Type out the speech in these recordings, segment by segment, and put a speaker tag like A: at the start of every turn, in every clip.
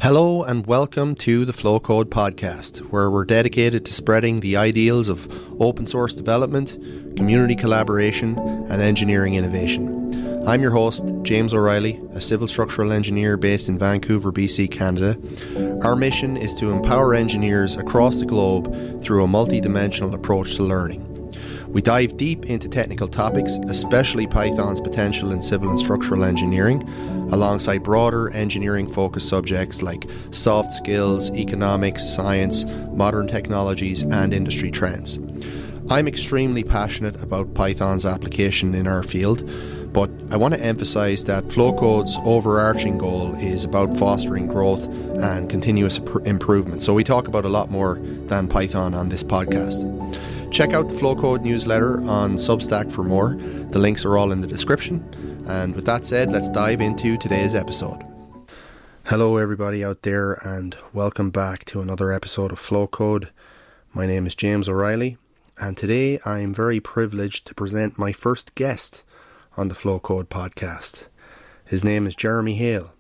A: Hello and welcome to the Flocode podcast, where we're dedicated to spreading the ideals of open source development, community collaboration, and engineering innovation. I'm your host, James O'Reilly, a civil structural engineer based in Vancouver, BC, Canada. Our mission is to empower engineers across the globe through a multi-dimensional approach to learning. We dive deep into technical topics, especially Python's potential in civil and structural engineering, alongside broader engineering-focused subjects like soft skills, economics, science, modern technologies, and industry trends. I'm extremely passionate about Python's application in our field, but I want to emphasize that Flocode's overarching goal is about fostering growth and continuous improvement. So we talk about a lot more than Python on this podcast. Check out the Flocode newsletter on Substack for more. The links are all in the description. And with that said, let's dive into today's episode. Hello everybody out there and welcome back to another episode of Flocode. My name is James O'Reilly and today I am very privileged to present my first guest on the Flocode podcast. His name is Jeremy Haile,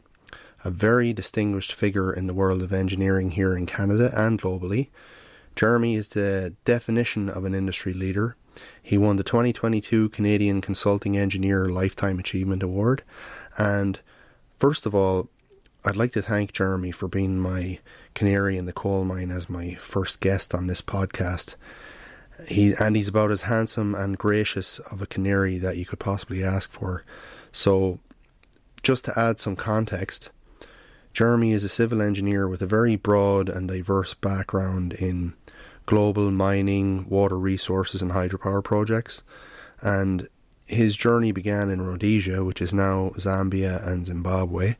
A: a very distinguished figure in the world of engineering here in Canada and globally. Jeremy is the definition of an industry leader. He won the 2022 Canadian Consulting Engineer Lifetime Achievement Award. And first of all, I'd like to thank Jeremy for being my canary in the coal mine as my first guest on this podcast. He's about as handsome and gracious of a canary that you could possibly ask for. So just to add some context, Jeremy is a civil engineer with a very broad and diverse background in global mining, water resources and hydropower projects, and his journey began in Rhodesia, which is now Zambia and Zimbabwe,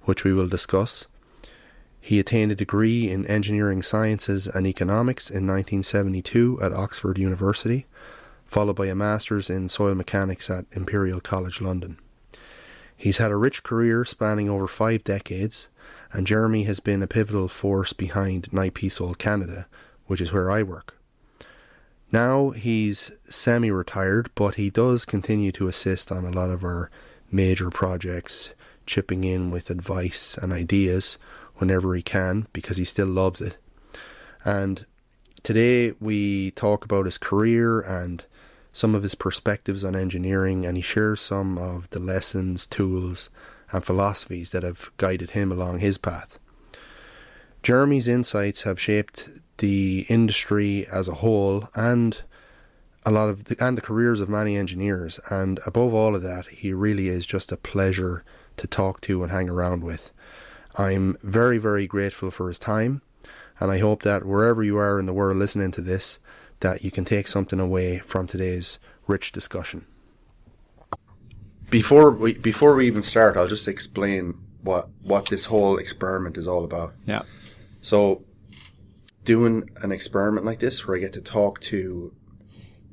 A: which we will discuss. He attained a degree in engineering sciences and economics in 1972 at Oxford University, followed by a master's in soil mechanics at Imperial College London. He's had a rich career spanning over 5 decades, and Jeremy has been a pivotal force behind NIPSOL Canada, which is where I work. Now he's semi-retired, but he does continue to assist on a lot of our major projects, chipping in with advice and ideas whenever he can, because he still loves it. And today we talk about his career and some of his perspectives on engineering, and he shares some of the lessons, tools, and philosophies that have guided him along his path. Jeremy's insights have shaped the industry as a whole and the careers of many engineers, and above all of that, he really is just a pleasure to talk to and hang around with. I'm very, very grateful for his time, and I hope that wherever you are in the world listening to this, that you can take something away from today's rich discussion. Before we even start, I'll just explain what this whole experiment is all about.
B: Yeah.
A: So, doing an experiment like this where I get to talk to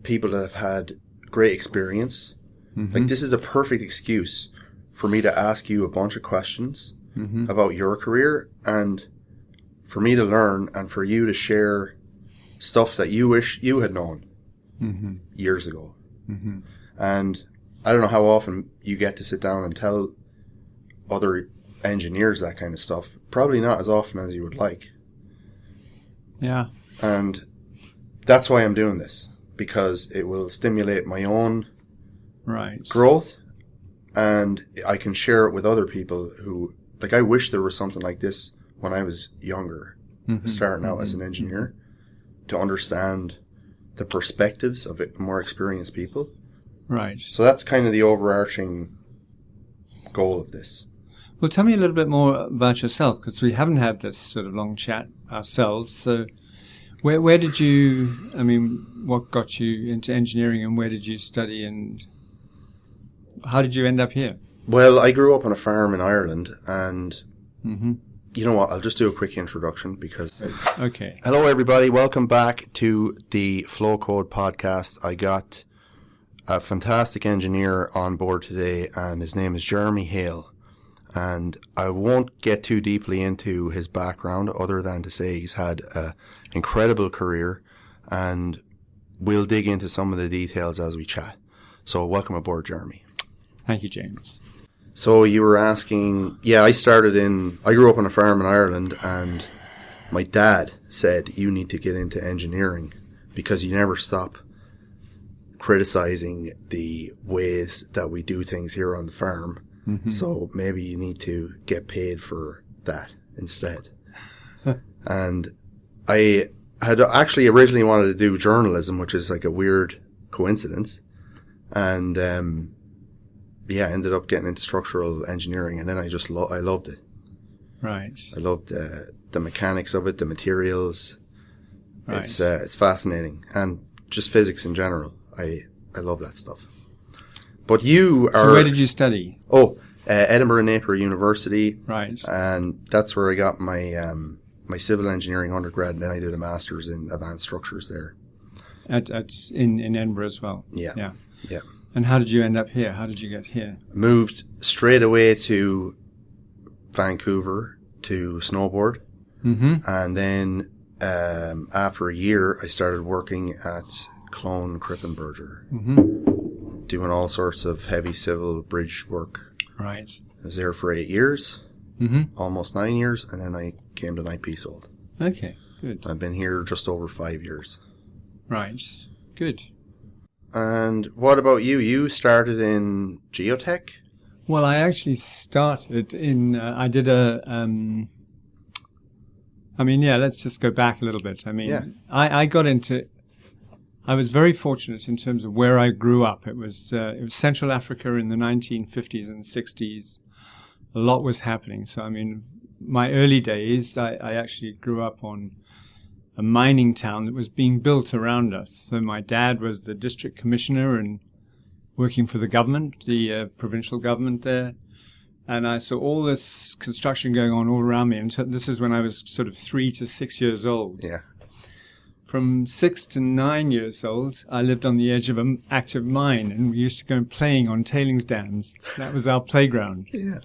A: people that have had great experience, like this is a perfect excuse for me to ask you a bunch of questions about your career and for me to learn and for you to share stuff that you wish you had known years ago. And I don't know how often you get to sit down and tell other engineers that kind of stuff. Probably not as often as you would like.
B: Yeah.
A: And that's why I'm doing this, because it will stimulate my own growth, and I can share it with other people who, like, I wish there was something like this when I was younger, starting out as an engineer, to understand the perspectives of more experienced people.
B: Right.
A: So that's kind of the overarching goal of this.
B: Well, tell me a little bit more about yourself, because we haven't had this sort of long chat ourselves. So where did you, what got you into engineering and where did you study and how did you end up here?
A: Well, I grew up on a farm in Ireland and you know what, I'll just do a quick introduction because...
B: Okay.
A: Hello everybody, welcome back to the Flocode podcast. I got a fantastic engineer on board today and his name is Jeremy Haile. And I won't get too deeply into his background other than to say he's had an incredible career, and we'll dig into some of the details as we chat. So welcome aboard, Jeremy.
B: Thank you, James.
A: So you were asking, I grew up on a farm in Ireland, and my dad said, you need to get into engineering because you never stop criticizing the ways that we do things here on the farm. Mm-hmm. So maybe you need to get paid for that instead. And I had actually originally wanted to do journalism, which is like a weird coincidence. And ended up getting into structural engineering, and then I just I loved it.
B: Right.
A: I loved the mechanics of it, the materials.
B: Right.
A: It's fascinating, and just physics in general. I love that stuff. But you are...
B: So where did you study?
A: Edinburgh Napier University.
B: Right.
A: And that's where I got my my civil engineering undergrad, and then I did a master's in advanced structures there.
B: In Edinburgh as well?
A: Yeah.
B: And how did you end up here? How did you get here?
A: Moved straight away to Vancouver to snowboard. Mm-hmm. And then after a year, I started working at Clone Crippenberger, doing all sorts of heavy civil bridge work.
B: Right.
A: I was there for 8 years, almost 9 years, and then I came to Knight Piésold.
B: Okay, good.
A: I've been here just over 5 years.
B: Right, good.
A: And what about you? You started in geotech?
B: Well, I actually started in, I did let's just go back a little bit. I got into, I was very fortunate in terms of where I grew up. It was Central Africa in the 1950s and 60s. A lot was happening. So, my early days, I actually grew up on a mining town that was being built around us. So my dad was the district commissioner and working for the government, the provincial government there. And I saw all this construction going on all around me. And this is when I was sort of 3 to 6 years old.
A: Yeah.
B: From 6 to 9 years old, I lived on the edge of an active mine, and we used to go playing on tailings dams. That was our playground.
A: Yeah.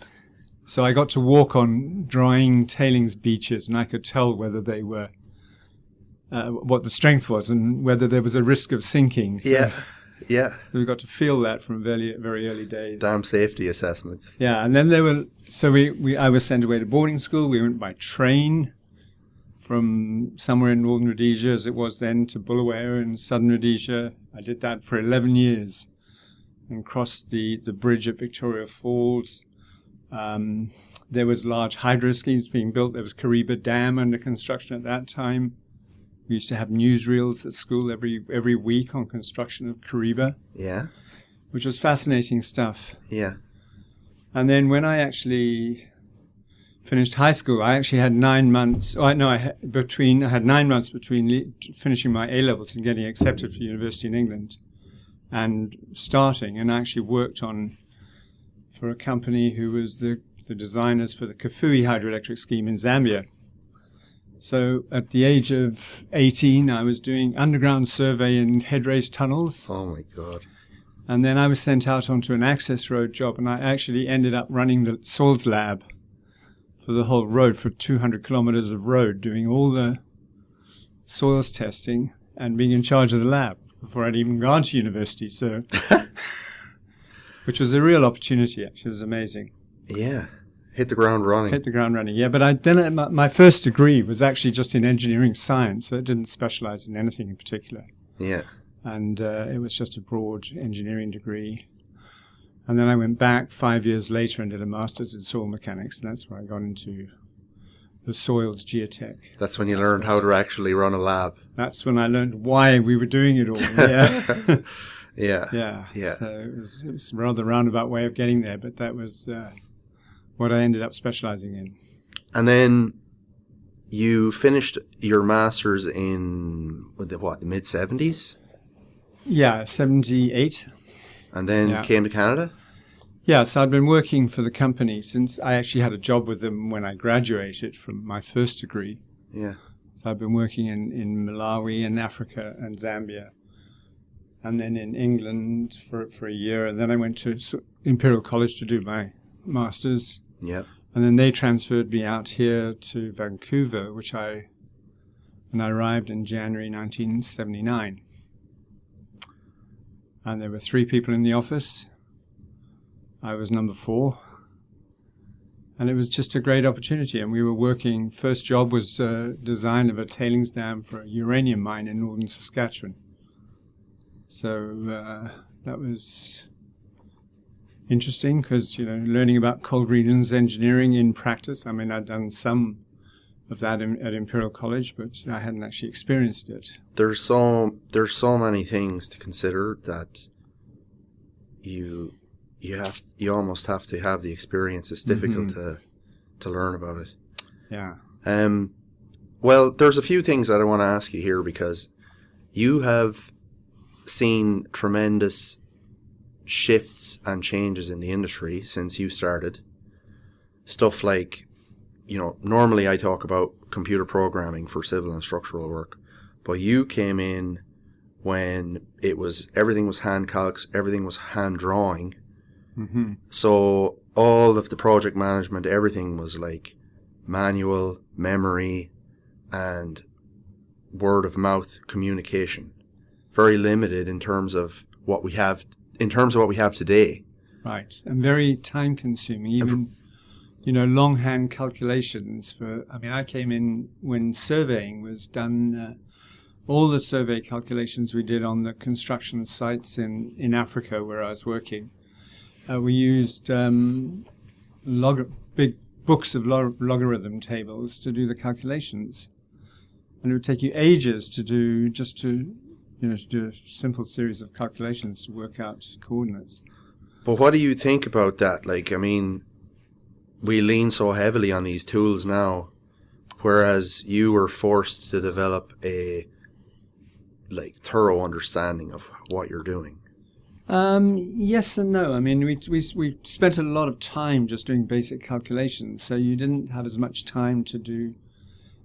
B: So I got to walk on drying tailings beaches, and I could tell whether they were what the strength was and whether there was a risk of sinking. So
A: yeah.
B: We got to feel that from very, very early days.
A: Dam safety assessments.
B: Yeah, and then I was sent away to boarding school. We went by train from somewhere in northern Rhodesia, as it was then, to Bulawayo in southern Rhodesia. I did that for 11 years and crossed the bridge at Victoria Falls. There was large hydro schemes being built. There was Kariba Dam under construction at that time. We used to have newsreels at school every week on construction of Kariba.
A: Yeah.
B: Which was fascinating stuff.
A: Yeah.
B: And then when I actually finished high school, I actually had 9 months. I had 9 months between finishing my A-levels and getting accepted for university in England and starting, and I actually worked for a company who was the designers for the Kafui hydroelectric scheme in Zambia. So at the age of 18, I was doing underground survey in headrace tunnels.
A: Oh, my God.
B: And then I was sent out onto an access road job, and I actually ended up running the soils lab for the whole road, for 200 kilometers of road, doing all the soils testing and being in charge of the lab before I'd even gone to university. So, which was a real opportunity, actually. It was amazing.
A: Yeah. Hit the ground running.
B: Yeah. But then my first degree was actually just in engineering science, so it didn't specialize in anything in particular.
A: Yeah.
B: And it was just a broad engineering degree. And then I went back 5 years later and did a master's in soil mechanics, and that's where I got into the soils geotech.
A: That's when you learned how to actually run a lab.
B: That's when I learned why we were doing it all. Yeah.
A: Yeah.
B: So it was a rather roundabout way of getting there, but that was what I ended up specializing in.
A: And then you finished your master's in, the mid-70s?
B: Yeah, 78.
A: And then came to Canada?
B: Yeah, so I'd been working for the company since I actually had a job with them when I graduated from my first degree.
A: Yeah.
B: So I've been working in Malawi and Africa and Zambia, and then in England for a year. And then I went to Imperial College to do my master's.
A: Yeah.
B: And then they transferred me out here to Vancouver, and I arrived in January 1979. And there were 3 people in the office. I was number 4. And it was just a great opportunity. And we were working, first job was design of a tailings dam for a uranium mine in northern Saskatchewan. So that was interesting because, learning about cold regions engineering in practice. I mean, I'd done some of that at Imperial College, but I hadn't actually experienced it.
A: There's so many things to consider that you almost have to have the experience. It's difficult to learn about it.
B: Yeah.
A: Well, there's a few things that I want to ask you here because you have seen tremendous shifts and changes in the industry since you started. Stuff like, normally I talk about computer programming for civil and structural work, but you came in when everything was hand calcs, everything was hand drawing.
B: Mm-hmm.
A: So all of the project management, everything was like manual, memory, and word of mouth communication. Very limited in terms of what we have today.
B: Right, and very time consuming. Even longhand calculations I came in when surveying was done. All the survey calculations we did on the construction sites in Africa where I was working. We used big books of logarithm tables to do the calculations. And it would take you ages to do a simple series of calculations to work out coordinates.
A: But what do you think about that? We lean so heavily on these tools now, whereas you were forced to develop a thorough understanding of what you're doing.
B: Yes and no. I mean, we spent a lot of time just doing basic calculations, so you didn't have as much time to do.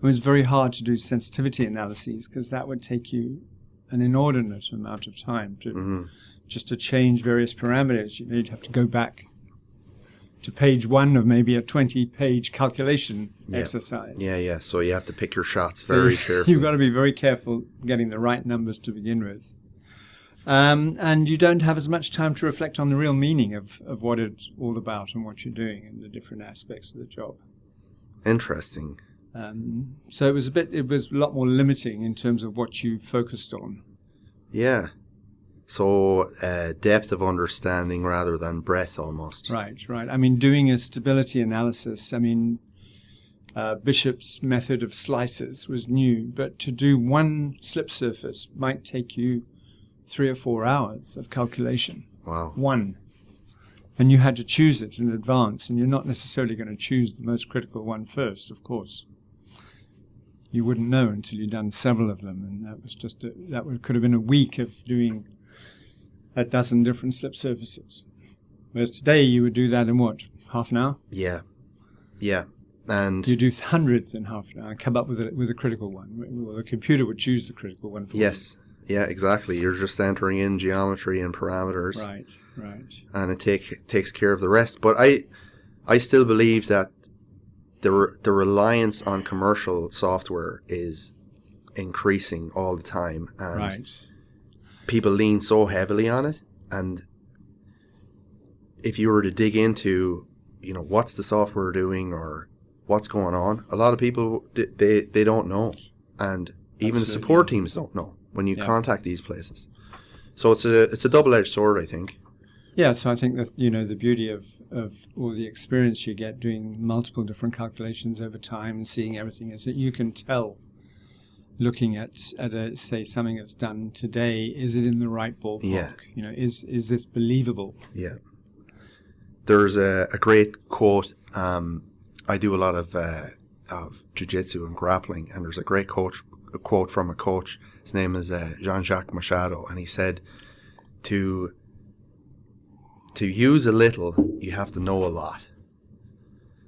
B: It was very hard to do sensitivity analyses because that would take you an inordinate amount of time just to change various parameters. You'd have to go back to page 1 of maybe a 20-page calculation exercise.
A: Yeah. So you have to pick your shots very carefully.
B: You've got to be very careful getting the right numbers to begin with. And you don't have as much time to reflect on the real meaning of what it's all about and what you're doing and the different aspects of the job.
A: Interesting.
B: So it was a lot more limiting in terms of what you focused on.
A: Yeah. So depth of understanding rather than breadth almost.
B: Right. I mean, doing a stability analysis, Bishop's method of slices was new, but to do one slip surface might take you 3 or 4 hours of calculation.
A: Wow.
B: One. And you had to choose it in advance, and you're not necessarily going to choose the most critical one first, of course. You wouldn't know until you'd done several of them, and that was could have been a week of doing a dozen different slip surfaces. Whereas today you would do that in what, half an hour?
A: Yeah. And
B: you do hundreds in half an hour and come up with a critical one. Well, the computer would choose the critical one for you.
A: Yes. Yeah, exactly. You're just entering in geometry and parameters.
B: Right.
A: And it takes care of the rest. But I still believe that the reliance on commercial software is increasing all the time. And people lean so heavily on it. And if you were to dig into, what's the software doing or what's going on, a lot of people, they don't know. And even the support teams don't know when you contact these places. So it's a double-edged sword, I think.
B: Yeah, so I think that, the beauty of all the experience you get doing multiple different calculations over time and seeing everything is that you can tell, looking at say something that's done today, is it in the right ballpark?
A: Yeah.
B: Is this believable?
A: Yeah. There's a great quote. I do a lot of jiu-jitsu and grappling, and there's a great quote from a coach. His name is Jean-Jacques Machado, and he said, to use a little, you have to know a lot.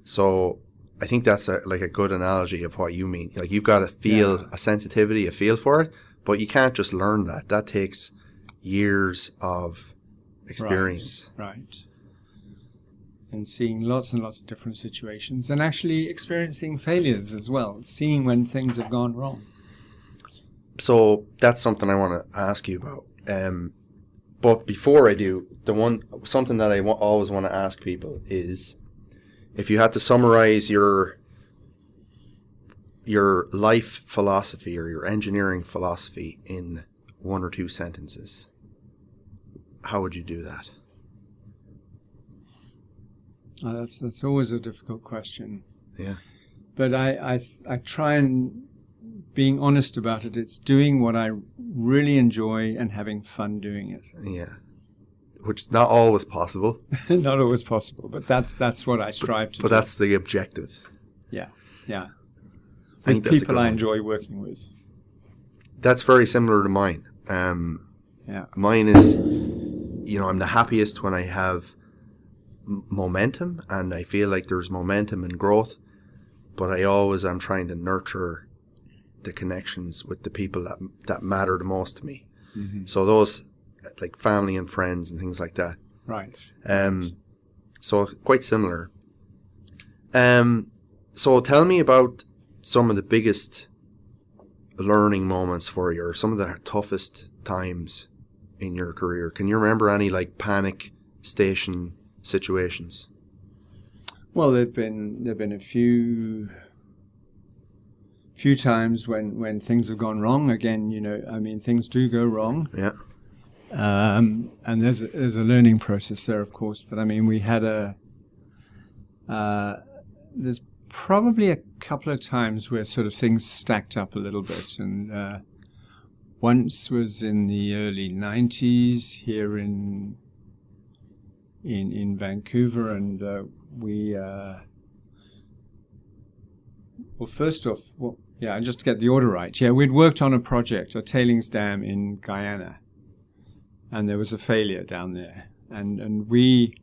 A: So I think that's a good analogy of what you mean. You've got to feel a sensitivity, a feel for it, but you can't just learn that. That takes years of experience.
B: Right. And seeing lots and lots of different situations and actually experiencing failures as well, seeing when things have gone wrong.
A: So that's something I want to ask you about. But before I do, something that I always want to ask people is, if you had to summarize your life philosophy or your engineering philosophy in 1 or 2 sentences, how would you do that?
B: That's always a difficult question.
A: Yeah.
B: But I try and, being honest about it, it's doing what I really enjoy and having fun doing it.
A: Yeah. Which is not always possible.
B: Not always possible, but that's what I strive to do.
A: But that's the objective.
B: Yeah, yeah.
A: I think
B: With
A: that's a
B: people
A: good
B: I
A: one.
B: enjoy working with.
A: That's very similar to mine.
B: Yeah.
A: Mine is, I'm the happiest when I have momentum, and I feel like there's momentum and growth, but I always am trying to nurture the connections with the people that matter the most to me.
B: Mm-hmm.
A: So those, like family and friends and things like that.
B: Right.
A: So quite similar. So tell me about some of the biggest learning moments for you, or some of the toughest times in your career. Can you remember any like panic station situations?
B: Well, there've been a few times when things have gone wrong. Again, things do go wrong.
A: Yeah.
B: And there's a learning process there, of course. But I mean, we had there's probably a couple of times where sort of things stacked up a little bit, and once was in the early 90s here in Vancouver, and just to get the order right. Yeah, we'd worked on a project, a tailings dam in Guyana, and there was a failure down there, and we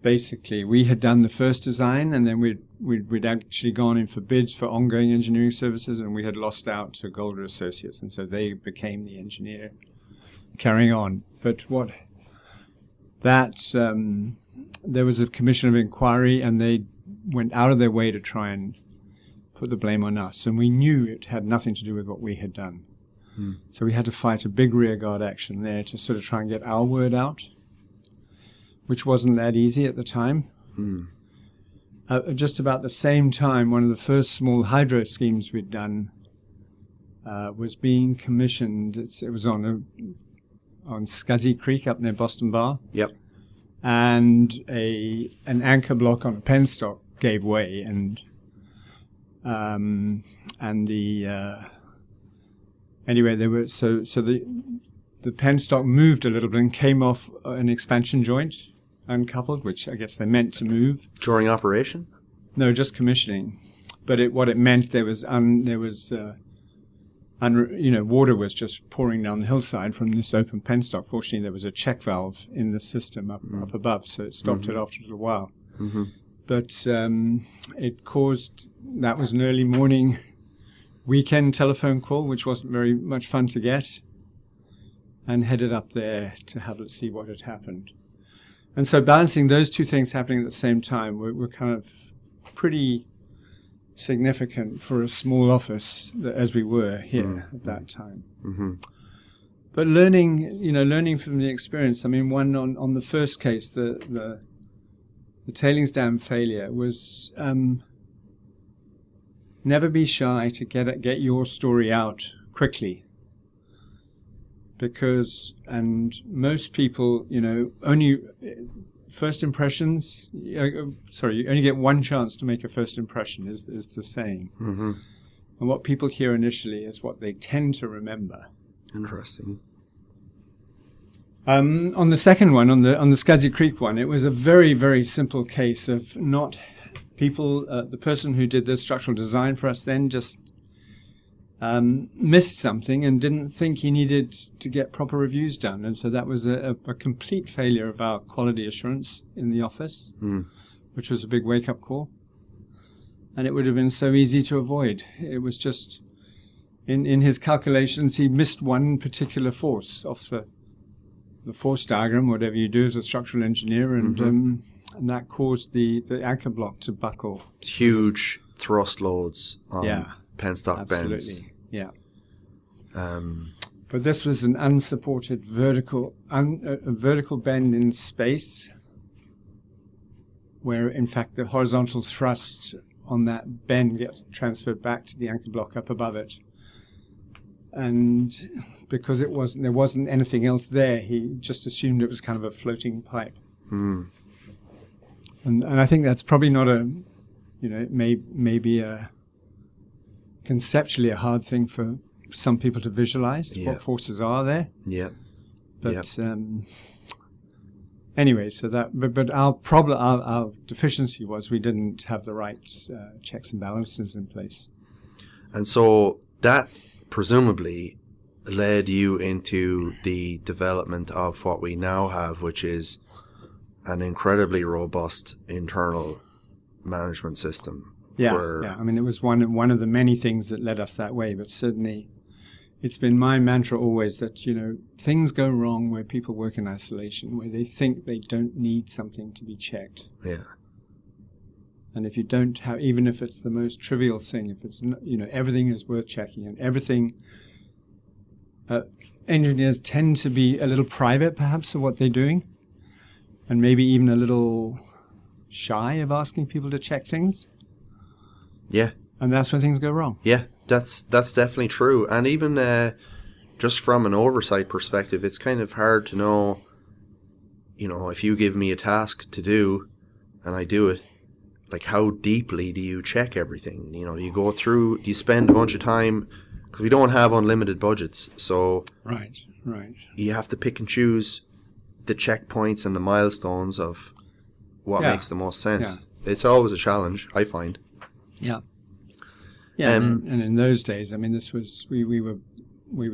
B: had done the first design, and then we'd actually gone in for bids for ongoing engineering services, and we had lost out to Golder Associates, and so they became the engineer carrying on. But there was a commission of inquiry, and they went out of their way to try and put the blame on us, and we knew it had nothing to do with what we had done. So we had to fight a big rearguard action there to sort of try and get our word out, which wasn't that easy at the time. Just about the same time, one of the first small hydro schemes we'd done was being commissioned. It was on Scuzzy Creek up near Boston Bar.
A: Yep.
B: And an anchor block on a penstock gave way, and the penstock moved a little bit and came off an expansion joint, uncoupled, which I guess they meant to move
A: During operation?
B: No, just commissioning. But what it meant, water was just pouring down the hillside from this open penstock. Fortunately, there was a check valve in the system up above, so it stopped it after a little while. Mm-hmm. But it caused, that was an early morning weekend telephone call, which wasn't very much fun to get, and headed up there to have to see what had happened. And so balancing those two things happening at the same time were kind of pretty significant for a small office as we were here at that time. Mm-hmm. But learning from the experience. I mean, one on the first case, the tailings dam failure was never be shy to get your story out quickly. And most people, only first impressions. You only get one chance to make a first impression, is the saying. Mm-hmm. And what people hear initially is what they tend to remember.
A: Interesting.
B: On the second one, on the Scuzzy Creek one, it was a very, very simple case of not people. The person who did the structural design for us then just missed something and didn't think he needed to get proper reviews done, and so that was a complete failure of our quality assurance in the office, which was a big wake-up call. And it would have been so easy to avoid. It was just in his calculations, he missed one particular force off the force diagram, whatever you do as a structural engineer, and that caused the anchor block to buckle.
A: Huge thrust loads on penstock bends.
B: Absolutely, yeah. But this was an unsupported vertical bend in space, where in fact the horizontal thrust on that bend gets transferred back to the anchor block up above it. And because there wasn't anything else there, he just assumed it was kind of a floating pipe.
A: Mm.
B: And I think that's probably not it may be a conceptually a hard thing for some people to visualize what forces are there.
A: Yeah.
B: But anyway, so but our problem, our deficiency was we didn't have the right checks and balances in place.
A: And so that presumably led you into the development of what we now have, which is an incredibly robust internal management system.
B: Yeah. I mean, it was one of the many things that led us that way, but certainly it's been my mantra always that, things go wrong where people work in isolation, where they think they don't need something to be checked.
A: Yeah.
B: And if you don't have, even if it's the most trivial thing, if it's, everything is worth checking and everything, engineers tend to be a little private perhaps of what they're doing and maybe even a little shy of asking people to check things.
A: Yeah.
B: And that's when things go wrong.
A: Yeah, that's definitely true. And even just from an oversight perspective, it's kind of hard to know, if you give me a task to do and I do it, like how deeply do you check everything? You go through, you spend a bunch of time, because we don't have unlimited budgets. So
B: Right.
A: you have to pick and choose the checkpoints and the milestones of what makes the most sense. Yeah. It's always a challenge, I find.
B: Yeah. Yeah, and in those days, I mean, this was we were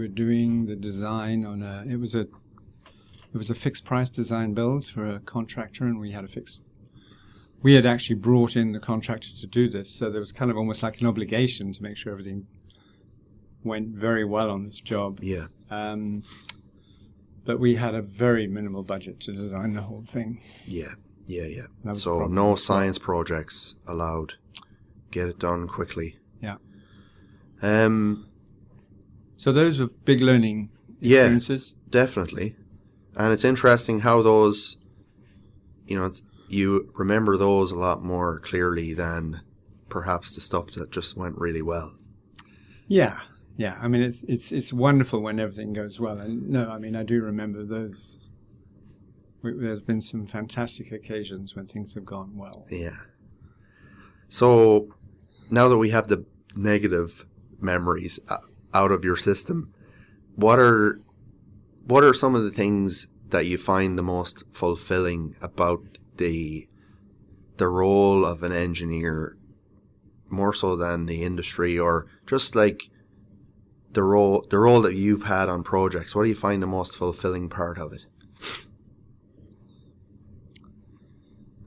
B: doing the design on it was a fixed price design build for a contractor, and we had actually brought in the contractor to do this, so there was kind of almost like an obligation to make sure everything went very well on this job.
A: Yeah.
B: But we had a very minimal budget to design the whole thing.
A: Yeah. So no science projects allowed. Get it done quickly.
B: Yeah.
A: So
B: those were big learning experiences.
A: Yeah, definitely. And it's interesting how those, you remember those a lot more clearly than perhaps the stuff that just went really well.
B: Yeah. I mean, it's wonderful when everything goes well. And no, I mean, I do remember those. There's been some fantastic occasions when things have gone well.
A: Yeah. So now that we have the negative memories out of your system, what are some of the things that you find the most fulfilling about the role of an engineer, more so than the industry, or just like the role that you've had on projects? What do you find the most fulfilling part of it?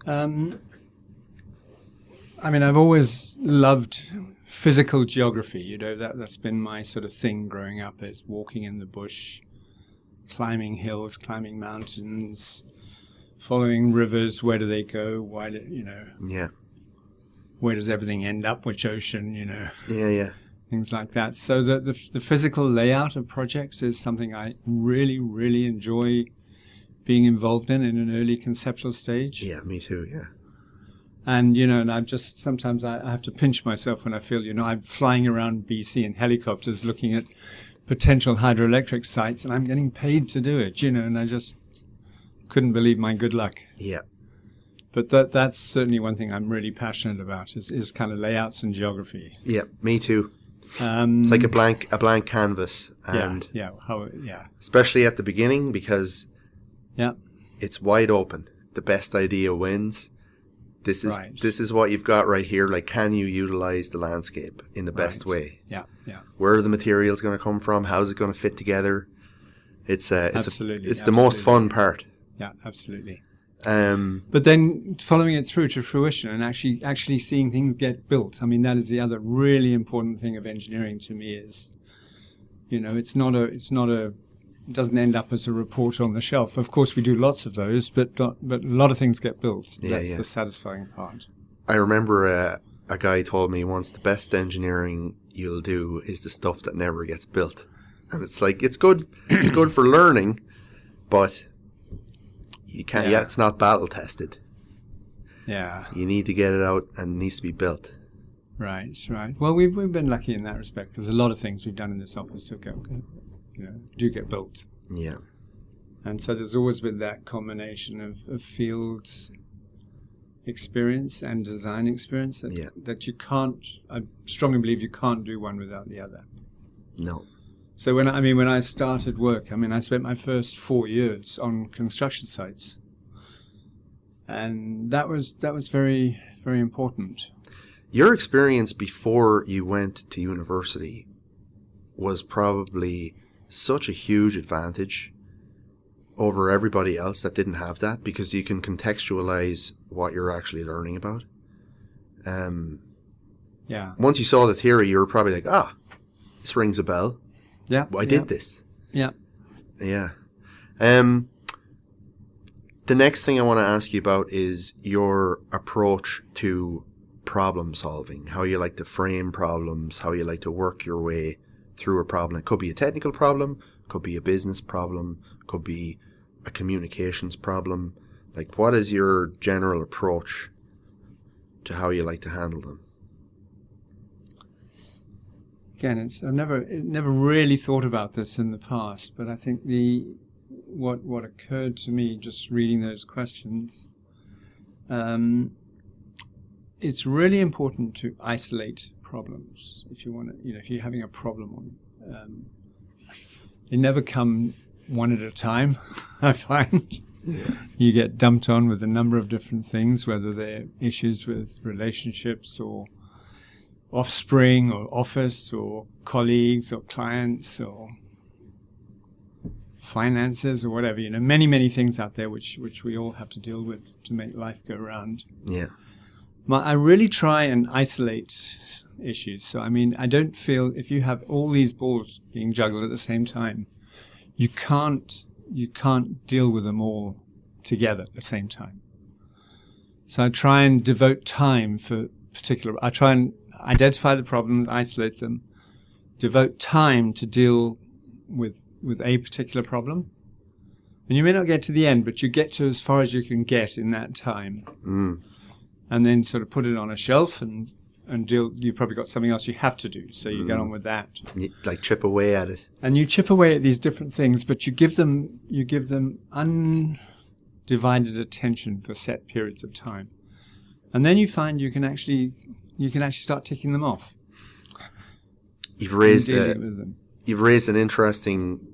A: I
B: mean, I've always loved physical geography. That's been my sort of thing growing up, is walking in the bush, climbing hills, climbing mountains, following rivers. Where do they go? Why do,
A: Yeah.
B: Where does everything end up? Which ocean,
A: Yeah.
B: Things like that. So the physical layout of projects is something I really, really enjoy being involved in an early conceptual stage.
A: Yeah, me too, yeah.
B: And, and I just, sometimes I have to pinch myself when I feel, I'm flying around BC in helicopters looking at potential hydroelectric sites, and I'm getting paid to do it, and I just couldn't believe my good luck.
A: Yeah.
B: But that's certainly one thing I'm really passionate about is kind of layouts and geography.
A: Yeah, me too. It's like a blank canvas. And
B: yeah.
A: Especially at the beginning, because it's wide open. The best idea wins. This is what you've got right here. Like, can you utilize the landscape in the best way?
B: Yeah.
A: Where are the materials going to come from? How's it going to fit together? It's
B: absolutely
A: the most fun part.
B: Yeah, absolutely.
A: But
B: then following it through to fruition and actually seeing things get built. I mean, that is the other really important thing of engineering to me is, it doesn't end up as a report on the shelf. Of course, we do lots of those, but a lot of things get built. That's the satisfying part.
A: I remember a guy told me once, the best engineering you'll do is the stuff that never gets built. And it's like, it's good for learning, but you can't. Yeah, it's not battle tested.
B: Yeah.
A: You need to get it out, and it needs to be built.
B: Right. Well, we've been lucky in that respect. There's a lot of things we've done in this office that do get built.
A: Yeah.
B: And so there's always been that combination of field experience and design experience that you can't. I strongly believe you can't do one without the other.
A: No.
B: So when I started work, I spent my first 4 years on construction sites, and that was very, very important.
A: Your experience before you went to university was probably such a huge advantage over everybody else that didn't have that, because you can contextualize what you're actually learning about. Once you saw the theory, you were probably like, this rings a bell.
B: Yeah.
A: I did this.
B: Yeah.
A: Yeah. The next thing I want to ask you about is your approach to problem solving, how you like to frame problems, how you like to work your way through a problem. It could be a technical problem, could be a business problem, could be a communications problem. Like, what is your general approach to how you like to handle them?
B: Again, I've never really thought about this in the past, but I think what occurred to me just reading those questions, it's really important to isolate problems. If you want to, if you're having a problem they never come one at a time. I find you get dumped on with a number of different things, whether they're issues with relationships or offspring or office or colleagues or clients or finances or whatever. Many things out there which we all have to deal with to make life go round.
A: Yeah.
B: I really try and isolate issues. So, I don't feel if you have all these balls being juggled at the same time, you can't deal with them all together at the same time. So I try and devote time I try and identify the problems, isolate them, devote time to deal with a particular problem. And you may not get to the end, but you get to as far as you can get in that time. And then sort of put it on a shelf and deal. You've probably got something else you have to do, so you get on with that.
A: You, like, chip away at it. And
B: you chip away at these different things, but you give them undivided attention for set periods of time. And then you find you can actually start ticking them off.
A: You've raised an interesting,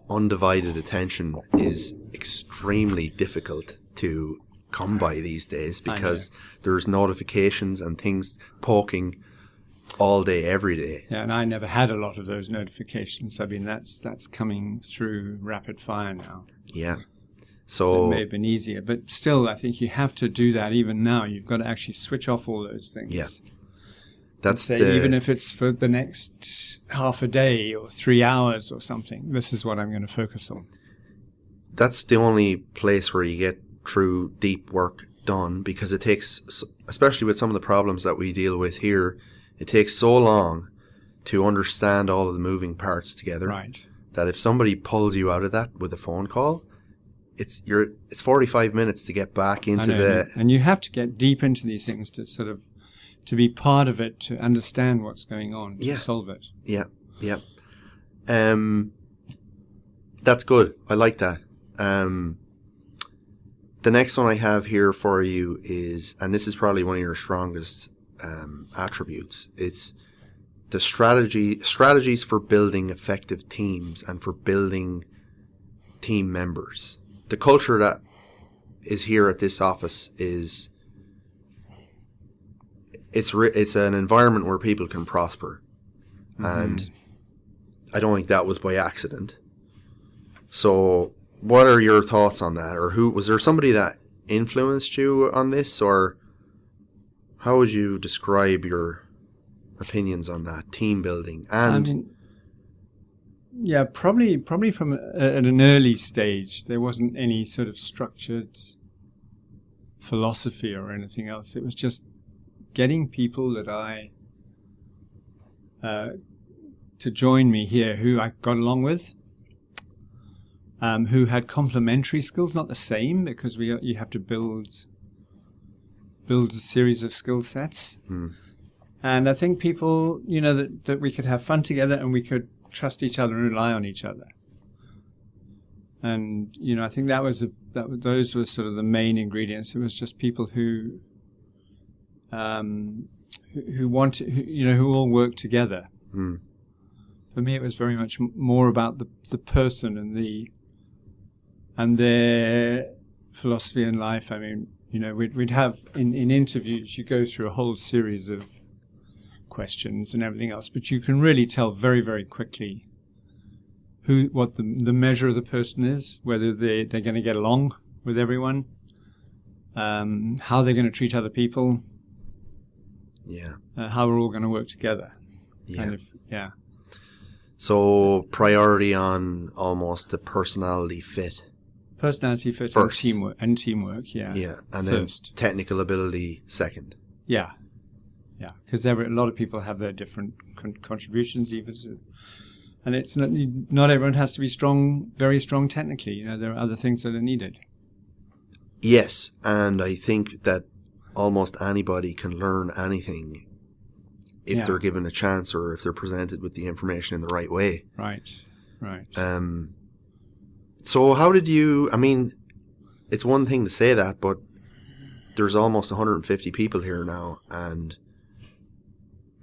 A: undivided attention is extremely difficult to come by these days, because there's notifications and things poking all day, every day.
B: Yeah, and I never had a lot of those notifications. That's coming through rapid fire now.
A: Yeah. So
B: it may have been easier, but still, I think you have to do that even now. You've got to actually switch off all those things.
A: Yeah.
B: Even if it's for the next half a day or 3 hours or something, this is what I'm going to focus on.
A: That's the only place where you get true deep work done, because it takes, especially with some of the problems that we deal with here, it takes so long to understand all of the moving parts together.
B: Right.
A: That if somebody pulls you out of that with a phone call, it's 45 minutes to get back into
B: and you have to get deep into these things to sort of to be part of it, to understand what's going on, to solve it.
A: Yeah. That's good. I like that. The next one I have here for you is, and this is probably one of your strongest attributes, it's the strategies for building effective teams and for building team members. The culture that is here at this office is it's an environment where people can prosper, and I don't think that was by accident. So what are your thoughts on that? Or was there somebody that influenced you on this, or how would you describe your opinions on that, team building? And probably from at an early stage, there wasn't any sort of structured philosophy or anything else. It was just getting people that to join me here who I got along with, who had complementary skills, not the same, because you have to build
B: builds a series of skill sets. And I think people, that we could have fun together and we could trust each other and rely on each other. And, I think those were sort of the main ingredients. It was just people who wanted, who all worked together. For me, it was very much more about the person and their philosophy in life. I mean, we'd have in interviews, you go through a whole series of questions and everything else, but you can really tell very, very quickly what the measure of the person is, whether they're going to get along with everyone, how they're going to treat other people, how we're all going to work together.
A: So priority on almost the personality fit.
B: Personality fit
A: first.
B: and teamwork, yeah.
A: Yeah, and
B: first.
A: Then technical ability second.
B: Yeah, because a lot of people have their different contributions, and it's not everyone has to be very strong technically. There are other things that are needed.
A: Yes, and I think that almost anybody can learn anything if they're given a chance or if they're presented with the information in the right way.
B: Right.
A: So how did you, it's one thing to say that, but there's almost 150 people here now, and,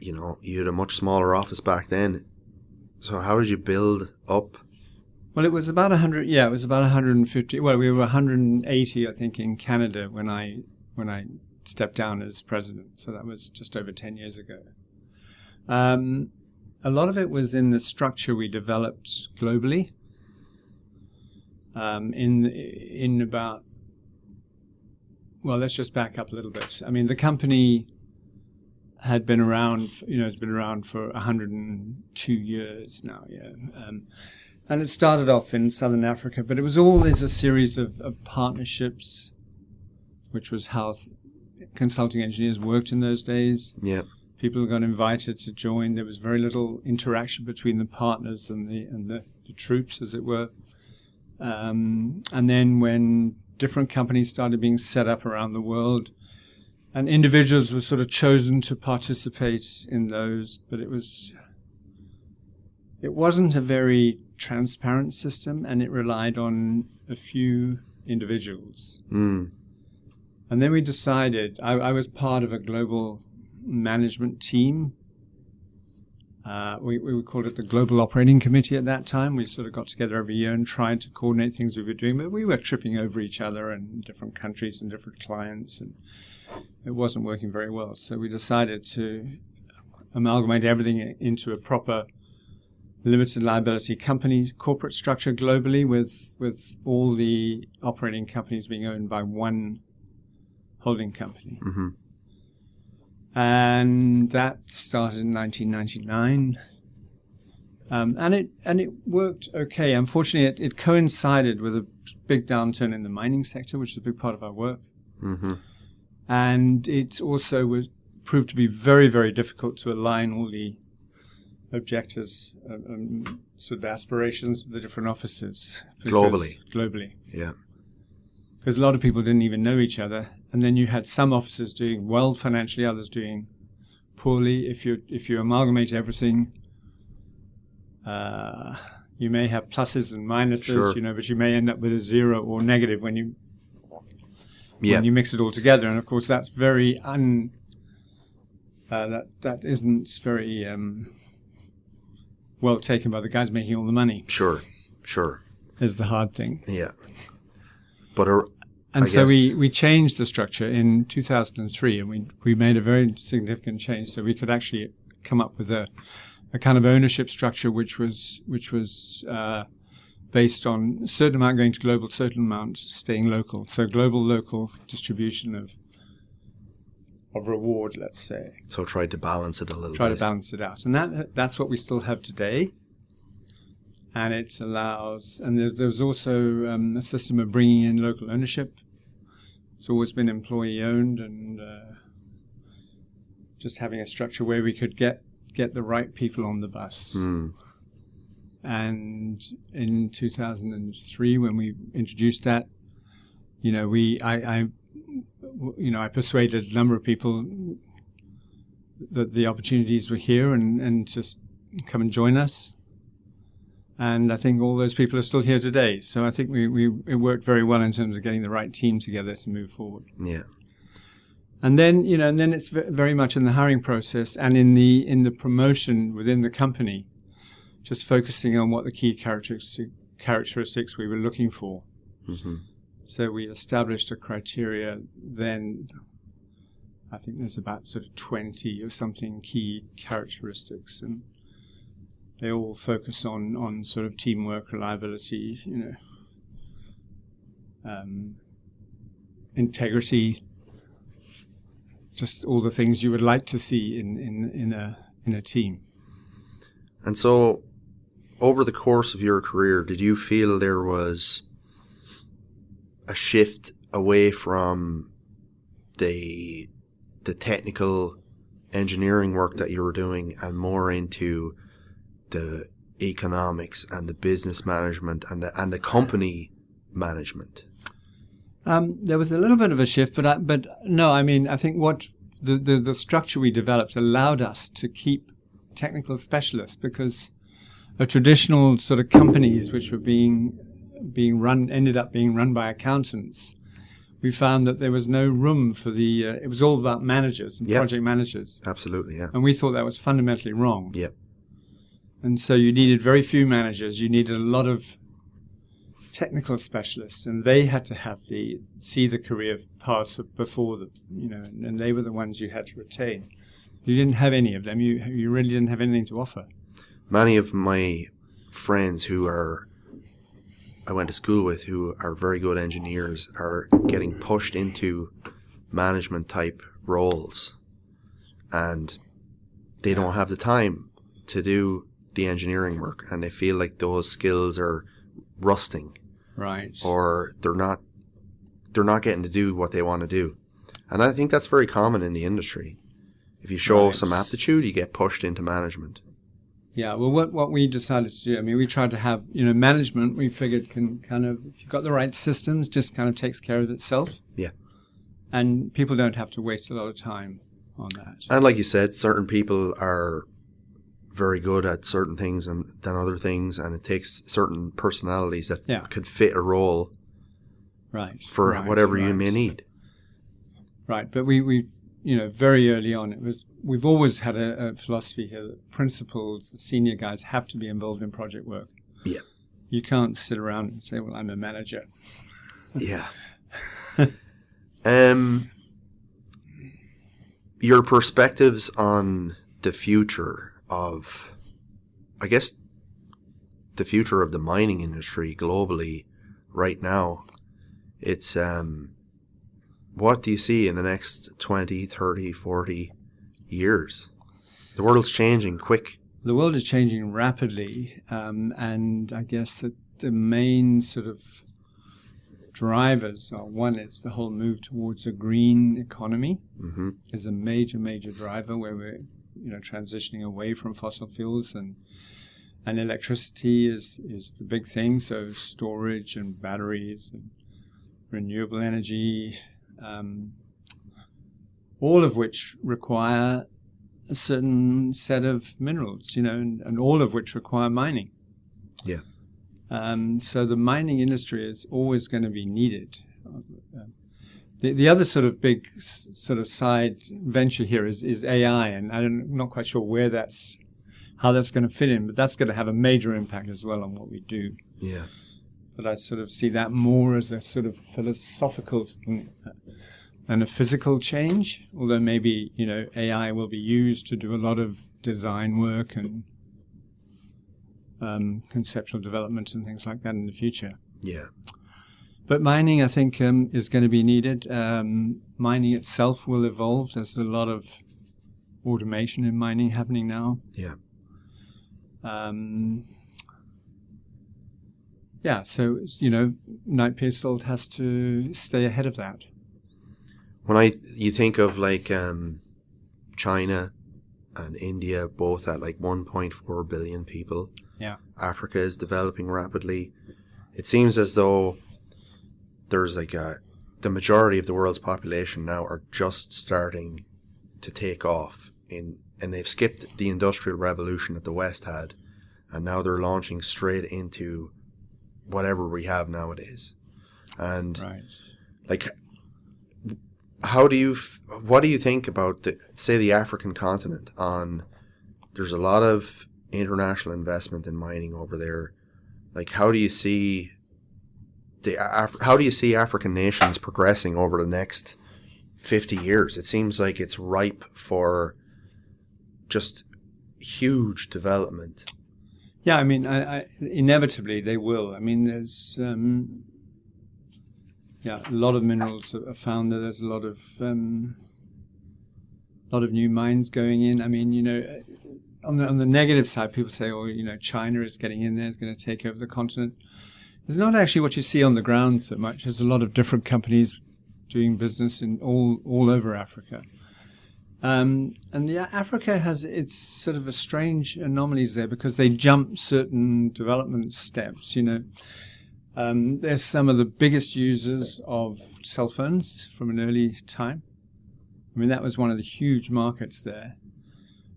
A: you had a much smaller office back then. So how did you build up? Well,
B: it was about 100, it was about 150. Well, we were 180, I think, in Canada when I stepped down as president. So that was just over 10 years ago. A lot of it was in the structure we developed globally. Let's just back up a little bit. The company had been around, it's been around for 102 years now, and it started off in Southern Africa, but it was always a series of partnerships, which was how consulting engineers worked in those days.
A: Yeah.
B: People got invited to join. There was very little interaction between the partners and the troops, as it were. And then when different companies started being set up around the world, and individuals were sort of chosen to participate in those, but it wasn't a very transparent system, and it relied on a few individuals. And then we decided, I was part of a global management team. We called it the Global Operating Committee at that time. We sort of got together every year and tried to coordinate things we were doing, but we were tripping over each other in different countries and different clients, and it wasn't working very well. So we decided to amalgamate everything into a proper limited liability company corporate structure globally, with all the operating companies being owned by one holding company.
A: Mm-hmm.
B: And that started in 1999. And it worked okay. Unfortunately, it coincided with a big downturn in the mining sector, which is a big part of our work.
A: Mm-hmm.
B: And it also proved to be very, very difficult to align all the objectives and sort of aspirations of the different offices. Globally.
A: Yeah.
B: Because a lot of people didn't even know each other. And then you had some offices doing well financially, others doing poorly. If you amalgamate everything, you may have pluses and minuses,
A: sure.
B: But you may end up with a zero or negative when you mix it all together. And of course, that's very that isn't very well taken by the guys making all the money.
A: Sure.
B: Is the hard thing.
A: Yeah. But
B: so we changed the structure in 2003, and we made a very significant change, so we could actually come up with a kind of ownership structure which was based on a certain amount going to global, certain amount staying local. So global, local distribution of reward, let's say.
A: So try to balance it a little bit.
B: Try to balance it out. And that's what we still have today. And it allows, and there's also a system of bringing in local ownership. It's always been employee owned, and just having a structure where we could get the right people on the bus.
A: Mm.
B: And in 2003, when we introduced that, we I persuaded a number of people that the opportunities were here and just come and join us. And I think all those people are still here today. So I think it worked very well in terms of getting the right team together to move forward.
A: Yeah.
B: And then, it's very much in the hiring process and in the promotion within the company, just focusing on what the key characteristics we were looking for.
A: Mm-hmm.
B: So we established a criteria then. I think there's about sort of 20 or something key characteristics, and they all focus on sort of teamwork, reliability, integrity, just all the things you would like to see in a team.
A: And so, over the course of your career, did you feel there was a shift away from the technical engineering work that you were doing and more into the economics and the business management and the company management?
B: There was a little bit of a shift, but no, I think what the structure we developed allowed us to keep technical specialists, because a traditional sort of companies which were being run ended up being run by accountants. We found that there was no room for it was all about managers and project managers.
A: Absolutely, yeah.
B: And we thought that was fundamentally wrong.
A: Yep.
B: And so you needed very few managers. You needed a lot of technical specialists, and they had to see the career path before and they were the ones you had to retain. You didn't have any of them. You really didn't have anything to offer.
A: Many of my friends I went to school with who are very good engineers are getting pushed into management type roles, and they don't have the time to do the engineering work, and they feel like those skills are rusting,
B: right?
A: Or they're not getting to do what they want to do. And I think that's very common in the industry. If you show some aptitude, you get pushed into management.
B: Yeah, well, what we decided to do, we tried to have, management, we figured can kind of, if you've got the right systems, just kind of takes care of itself.
A: Yeah.
B: And people don't have to waste a lot of time on that.
A: And like you said, certain people are very good at certain things than other things, and it takes certain personalities that could fit a role for whatever you may need. Right,
B: but we very early on, we've always had a philosophy here that principals, the senior guys, have to be involved in project work.
A: Yeah.
B: You can't sit around and say, well, I'm a manager.
A: Yeah. Your perspectives on the future of, I guess, the future of the mining industry globally right now, it's, what do you see in the next 20, 30, 40 years? The world's changing quick.
B: The world is changing rapidly, and I guess that the main sort of drivers are, one is the whole move towards a green economy is a major driver, where we're transitioning away from fossil fuels, and electricity is the big thing. So storage and batteries and renewable energy, all of which require a certain set of minerals, and all of which require mining.
A: Yeah.
B: So the mining industry is always going to be needed. The other sort of big sort of side venture here is AI, and I'm not quite sure how that's going to fit in, but that's going to have a major impact as well on what we do.
A: Yeah.
B: But I sort of see that more as a sort of philosophical thing than a physical change, although maybe, AI will be used to do a lot of design work and conceptual development and things like that in the future.
A: Yeah.
B: But mining, I think, is going to be needed. Mining itself will evolve. There's a lot of automation in mining happening now.
A: Yeah.
B: So, Knight Piésold has to stay ahead of that.
A: When you think of like China and India, both at like 1.4 billion people.
B: Yeah.
A: Africa is developing rapidly. It seems as though there's like a the majority of the world's population now are just starting to take off and they've skipped the Industrial Revolution that the West had, and now they're launching straight into whatever we have nowadays. And like, what do you think about the African continent? There's a lot of international investment in mining over there. Like, how do you see African nations progressing over the next 50 years? It seems like it's ripe for just huge development.
B: Yeah, I mean, I inevitably they will. I mean, there's a lot of minerals are found there. There's a lot of new mines going in. I mean, you know, on the negative side, people say, oh, you know, China is getting in there, is going to take over the continent. It's not actually what you see on the ground so much. There's a lot of different companies doing business in all over Africa. Africa has its sort of a strange anomalies there because they jump certain development steps, you know. There's some of the biggest users of cell phones from an early time. I mean, that was one of the huge markets there.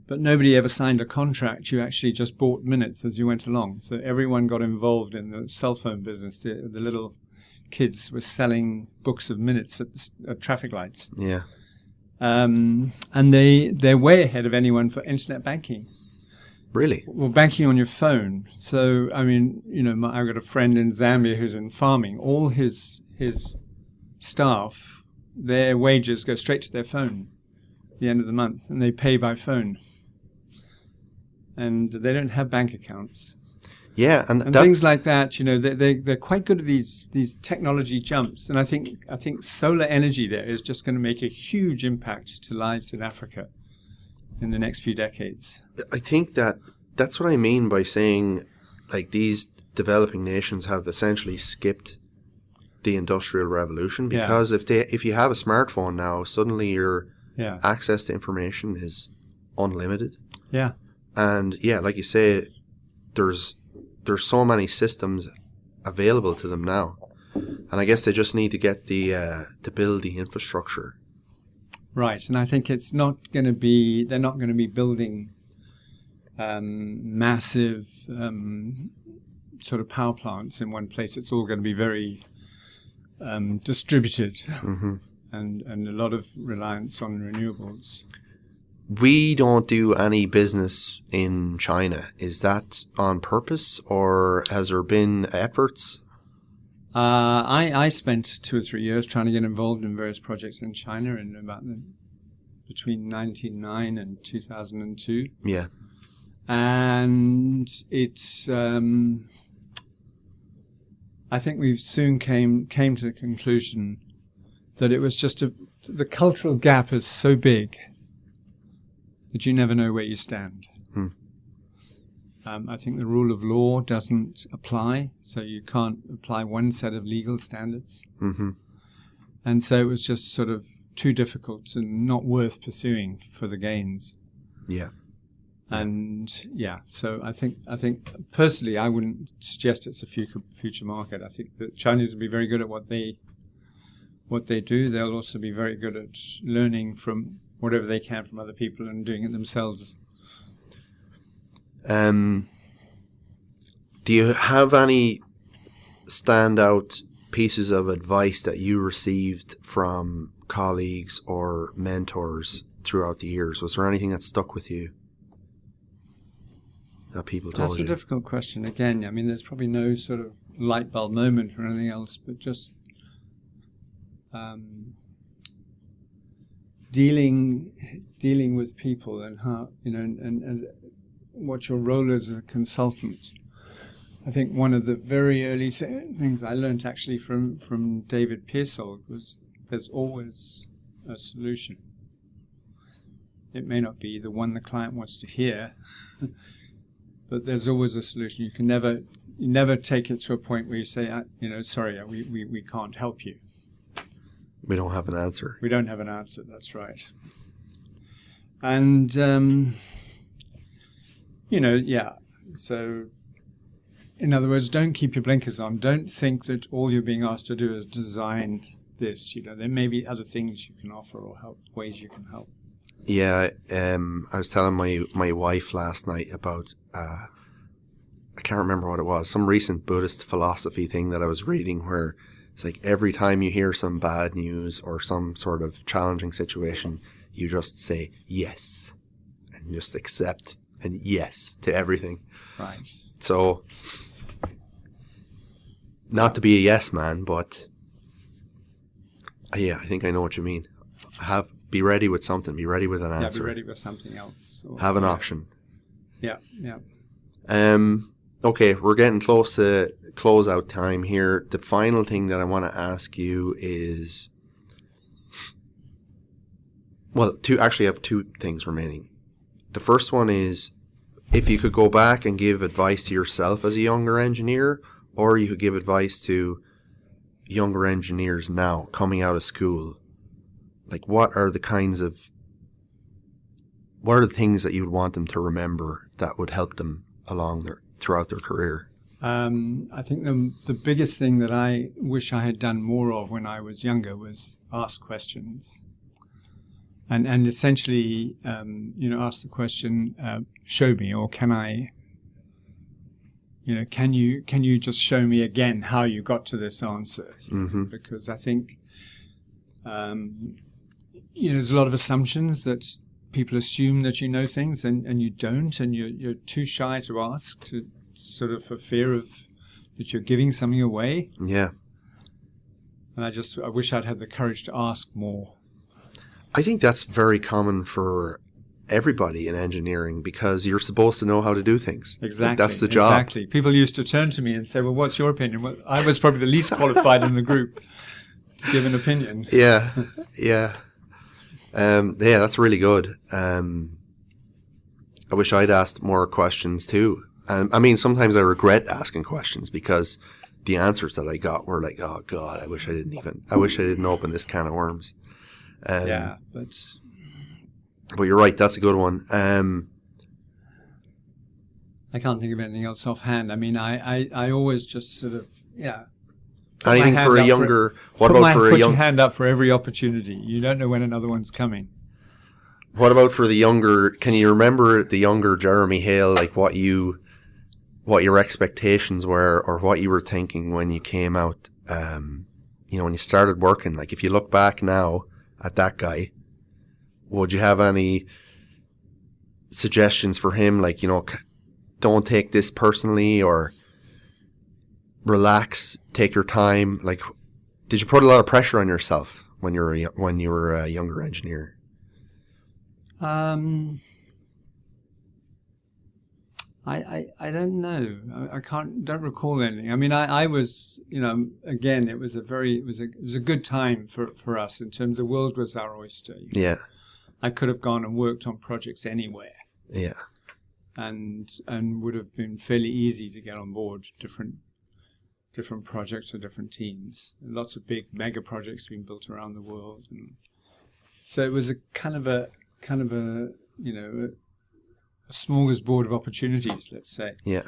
B: But nobody ever signed a contract. You actually just bought minutes as you went along. So everyone got involved in the cell phone business. The little kids were selling books of minutes at traffic lights.
A: Yeah.
B: And they're way ahead of anyone for internet banking.
A: Really?
B: Well, banking on your phone. So, I mean, you know, I've got a friend in Zambia who's in farming. All his staff, their wages go straight to their phone at the end of the month, and they pay by phone. And they don't have bank accounts.
A: Yeah, and
B: things like that. You know, they're quite good at these technology jumps. And I think solar energy there is just going to make a huge impact to lives in Africa in the next few decades.
A: I think that's what I mean by saying, like, these developing nations have essentially skipped the Industrial Revolution, because if you have a smartphone now, suddenly your access to information is unlimited.
B: Yeah.
A: And yeah, like you say, there's so many systems available to them now, and I guess they just need to get to build the infrastructure.
B: Right, and I think they're not going to be building massive sort of power plants in one place. It's all going to be very distributed, and a lot of reliance on renewables.
A: We don't do any business in China. Is that on purpose, or has there been efforts?
B: I spent 2 or 3 years trying to get involved in various projects in China in between 1999 and 2002.
A: Yeah.
B: And it's I think we soon came to the conclusion that it was just the cultural gap is so big that you never know where you stand. I think the rule of law doesn't apply, so you can't apply one set of legal standards. And so it was just sort of too difficult and not worth pursuing for the gains.
A: Yeah.
B: And so I think personally I wouldn't suggest it's a future market. I think the Chinese will be very good at what they do. They'll also be very good at learning from whatever they can from other people and doing it themselves.
A: Do you have any standout pieces of advice that you received from colleagues or mentors throughout the years? Was there anything that stuck with you that people told you?
B: That's a difficult question. Again, I mean, there's probably no sort of light bulb moment or anything else, but just dealing with people and how, you know, and what your role as a consultant. I think one of the very early things I learned actually from David Pearsall was there's always a solution. It may not be the one the client wants to hear, but there's always a solution. You can never take it to a point where you say, sorry, we can't help you.
A: We don't have an answer.
B: We don't have an answer, that's right. And, so in other words, don't keep your blinkers on. Don't think that all you're being asked to do is design this? There may be other things you can offer or ways you can help.
A: Yeah, I was telling my wife last night about, I can't remember what it was, some recent Buddhist philosophy thing that I was reading where it's like every time you hear some bad news or some sort of challenging situation, you just say yes and just accept and yes to everything.
B: Right.
A: So, not to be a yes man, but yeah, I think I know what you mean. Be ready with something. Be ready with an answer.
B: Yeah, be ready with something else.
A: Have an option.
B: Yeah.
A: Okay, we're getting close to closeout time here. The final thing that I want to ask you is, well, I have two things remaining. The first one is, if you could go back and give advice to yourself as a younger engineer, or you could give advice to younger engineers now coming out of school, like what are the things that you would want them to remember that would help them throughout their career?
B: I think the biggest thing that I wish I had done more of when I was younger was ask questions. And essentially, ask the question, show me, or can I, can you just show me again how you got to this answer?
A: Mm-hmm.
B: Because I think, there's a lot of assumptions that people assume that you know things and you don't, and you're too shy to ask, to sort of for fear of that you're giving something away.
A: Yeah.
B: And I wish I'd had the courage to ask more.
A: I think that's very common for everybody in engineering because you're supposed to know how to do things.
B: Exactly.
A: That's the job.
B: Exactly. People used to turn to me and say, well, what's your opinion? Well, I was probably the least qualified in the group to give an opinion.
A: Yeah. Yeah. That's really good. I wish I'd asked more questions too. I mean, sometimes I regret asking questions because the answers that I got were like, oh God, I wish I didn't open this can of worms. But you're right. That's a good one.
B: I can't think of anything else offhand. I mean, I always just sort of,
A: anything for a younger,
B: put your hand up for every opportunity. You don't know when another one's coming.
A: What about for the younger, can you remember the younger Jeremy Haile, like what your expectations were or what you were thinking when you came out, when you started working? Like if you look back now at that guy, would you have any suggestions for him? Like, don't take this personally, or relax, take your time. Like, did you put a lot of pressure on yourself when you were a younger engineer?
B: I don't know. I don't recall anything. I mean, I was, again, it was a good time for us in terms the world was our oyster.
A: Yeah.
B: I could have gone and worked on projects anywhere.
A: Yeah.
B: And would have been fairly easy to get on board different projects or different teams. Lots of big mega projects being built around the world, and so it was a kind of a smorgasbord of opportunities, let's say.
A: Yeah.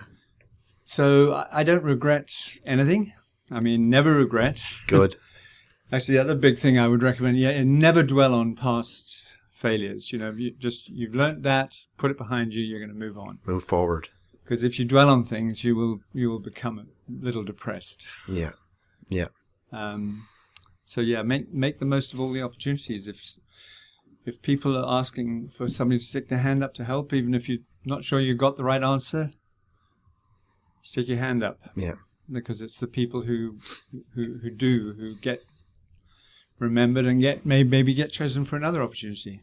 B: So I don't regret anything. I mean, never regret.
A: Good.
B: Actually, the other big thing I would recommend, never dwell on past failures. You've learnt that, put it behind you, you're going to move on.
A: Move forward.
B: Because if you dwell on things, you will become a little depressed.
A: Yeah. Yeah.
B: Make the most of all the opportunities. If people are asking for somebody to stick their hand up to help, even if you're not sure you got the right answer, stick your hand up.
A: Yeah.
B: Because it's the people who get remembered and maybe get chosen for another opportunity.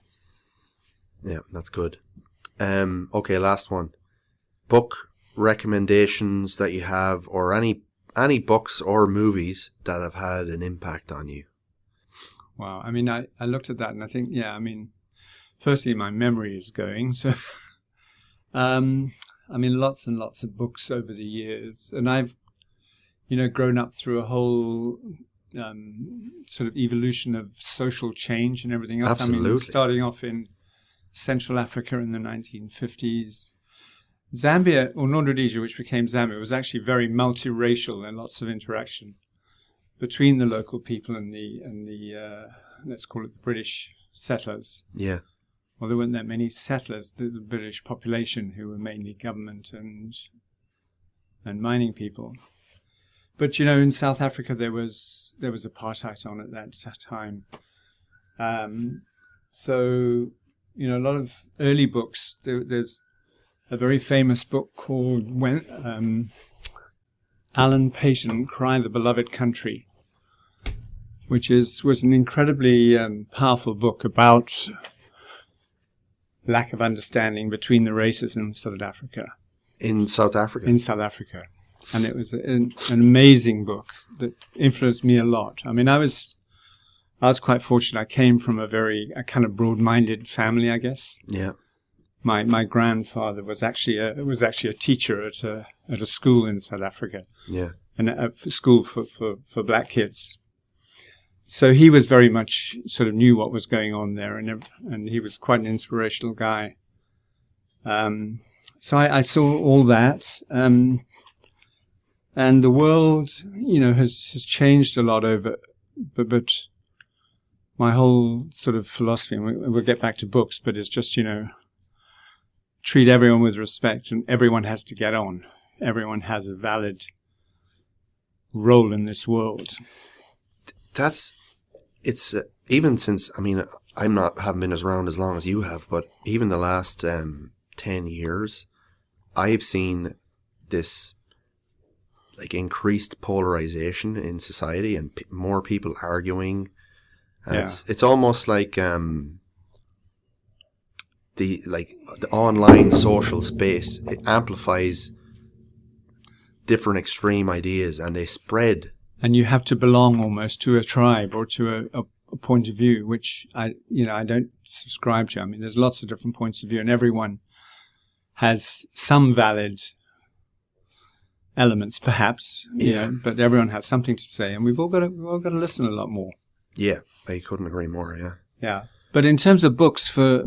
A: Yeah, that's good. Okay, last one. Book recommendations that you have, or any books or movies that have had an impact on you.
B: Wow. I mean, I looked at that and I think, firstly, my memory is going. So, lots and lots of books over the years. And I've, grown up through a whole sort of evolution of social change and everything else.
A: Absolutely.
B: I mean, starting off in Central Africa in the 1950s. Zambia, or Rhodesia, which became Zambia, was actually very multiracial and lots of interaction between the local people and the let's call it the British settlers.
A: Yeah.
B: Well, there weren't that many settlers. The British population, who were mainly government and mining people. But in South Africa there was apartheid on at that time. So a lot of early books. There's a very famous book called Alan Paton, Cry the Beloved Country, which was an incredibly powerful book about lack of understanding between the races in South Africa.
A: In South Africa?
B: In South Africa. And it was an amazing book that influenced me a lot. I mean, I was quite fortunate. I came from a kind of broad-minded family, I guess.
A: Yeah.
B: My grandfather was actually a teacher at a school in South Africa.
A: Yeah.
B: And a school for black kids. So he was very much sort of knew what was going on there, and he was quite an inspirational guy. So I saw all that, and the world, has changed a lot over, but my whole sort of philosophy, and we'll get back to books, but it's just, treat everyone with respect, and everyone has to get on. Everyone has a valid role in this world.
A: It's even since, haven't been around as long as you have, but even the last 10 years, I've seen this like increased polarization in society and more people arguing, and it's almost like the online social space, it amplifies different extreme ideas and they spread.
B: And you have to belong almost to a tribe or to a point of view, which I don't subscribe to. I mean, there's lots of different points of view, and everyone has some valid elements, perhaps. But everyone has something to say, and we've all got to listen a lot more.
A: Yeah, I couldn't agree more. Yeah.
B: Yeah, but in terms of books, I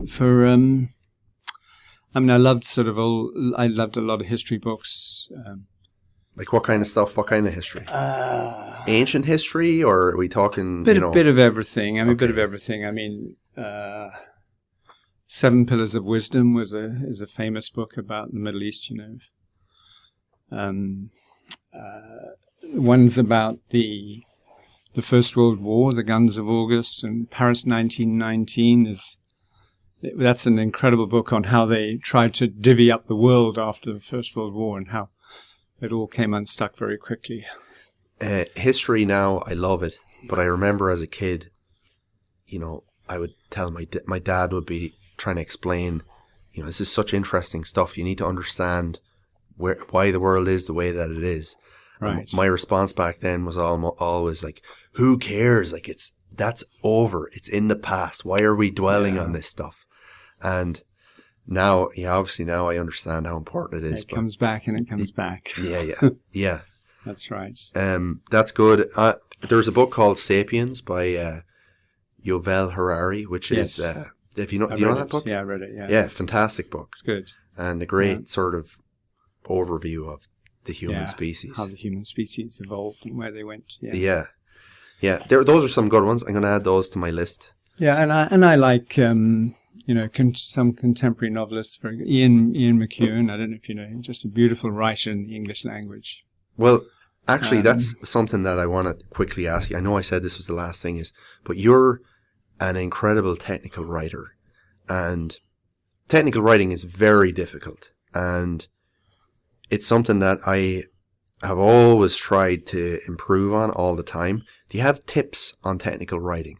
B: loved a lot of history books.
A: Like what kind of stuff? What kind of history? Ancient history, or are we talking?
B: Bit of everything. A bit of everything. Seven Pillars of Wisdom is a famous book about the Middle East. One's about the First World War, the Guns of August, and Paris 1919 that's an incredible book on how they tried to divvy up the world after the First World War and how it all came unstuck very quickly.
A: History now, I love it. But I remember as a kid, I would tell my dad would be trying to explain, this is such interesting stuff. You need to understand why the world is the way that it is.
B: Right.
A: My response back then was always like, who cares? Like that's over. It's in the past. Why are we dwelling on this stuff? And now, obviously now I understand how important it is.
B: It comes back and it comes back.
A: Yeah.
B: That's right.
A: That's good. There's a book called *Sapiens* by Yuval Harari, which is, do you know that book?
B: Yeah, I read it.
A: Yeah, fantastic book.
B: It's good.
A: And a great sort of overview of the human species.
B: How the human species evolved and where they went.
A: Yeah. Those are some good ones. I'm going to add those to my list.
B: Yeah, and I like some contemporary novelists. Ian McEwan. I don't know if you know him. Just a beautiful writer in the English language.
A: Well, actually, that's something that I want to quickly ask you. I know I said this was the last thing, but you're an incredible technical writer, and technical writing is very difficult, and it's something that I have always tried to improve on all the time. Do you have tips on technical writing?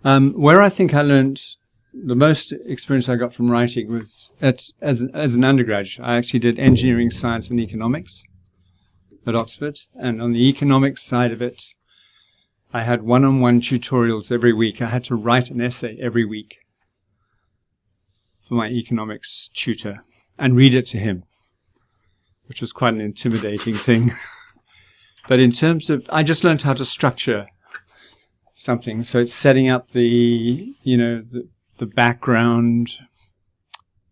B: Where I think I learned the most experience I got from writing was as an undergraduate. I actually did engineering, science, and economics at Oxford. And on the economics side of it, I had one-on-one tutorials every week. I had to write an essay every week for my economics tutor and read it to him, which was quite an intimidating thing. But in terms of, I just learned how to structure something. So it's setting up the background,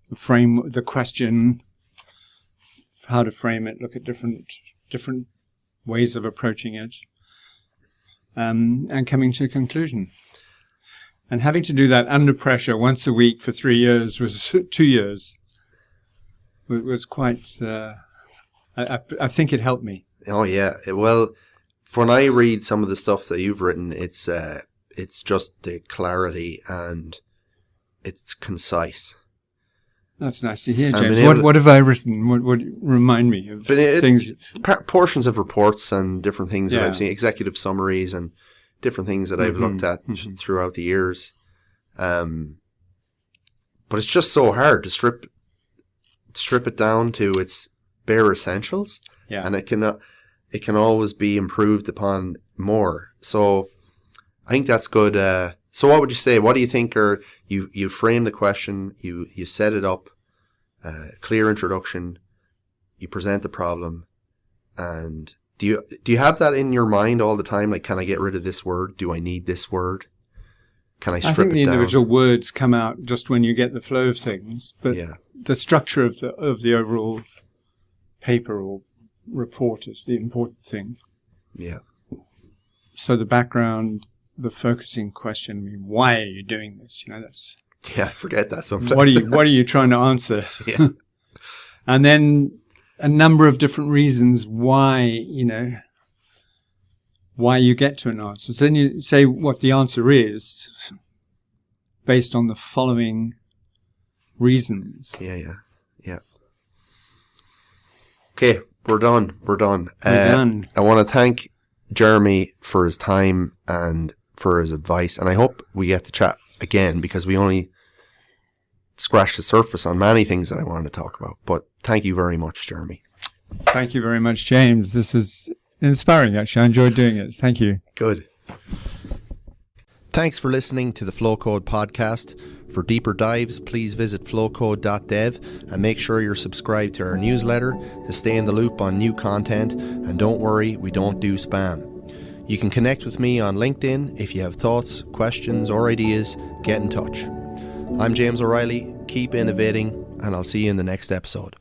B: the frame, the question, how to frame it, look at different ways of approaching it, and coming to a conclusion. And having to do that under pressure once a week for 3 years was 2 years. Was quite. I think it helped me.
A: Oh yeah. Well, when I read some of the stuff that you've written, it's just the clarity and it's concise.
B: That's nice to hear, James. What have I written? What remind me of things?
A: Portions of reports and different things that I've seen, executive summaries and different things that I've looked at throughout the years. But it's just so hard to strip it down to its bare essentials. Yeah. And it can always be improved upon more. So I think that's good. So what would you say? What do you think you frame the question, you set it up, clear introduction, you present the problem, and do you have that in your mind all the time? Like, can I get rid of this word? Do I need this word? Can I strip it down?
B: I think the individual words come out just when you get the flow of things, but the structure of the overall paper or report is the important thing.
A: Yeah.
B: So the background, the focusing question, I mean, why are you doing this? That's...
A: Yeah, I forget that sometimes.
B: What are you trying to answer?
A: Yeah.
B: And then a number of different reasons why you get to an answer. So then you say what the answer is based on the following reasons.
A: Yeah. Okay, we're done. I want to thank Jeremy for his time and for his advice, and I hope we get to chat again, because we only scratched the surface on many things that I wanted to talk about. But thank you very much, Jeremy.
B: Thank you very much, James. This is inspiring, actually. I enjoyed doing it. Thank you.
A: Good. Thanks for listening to the Flocode podcast. For deeper dives, please visit flocode.dev and make sure you're subscribed to our newsletter to stay in the loop on new content. And don't worry, we don't do spam. You can connect with me on LinkedIn. If you have thoughts, questions, or ideas, get in touch. I'm James O'Reilly. Keep innovating, and I'll see you in the next episode.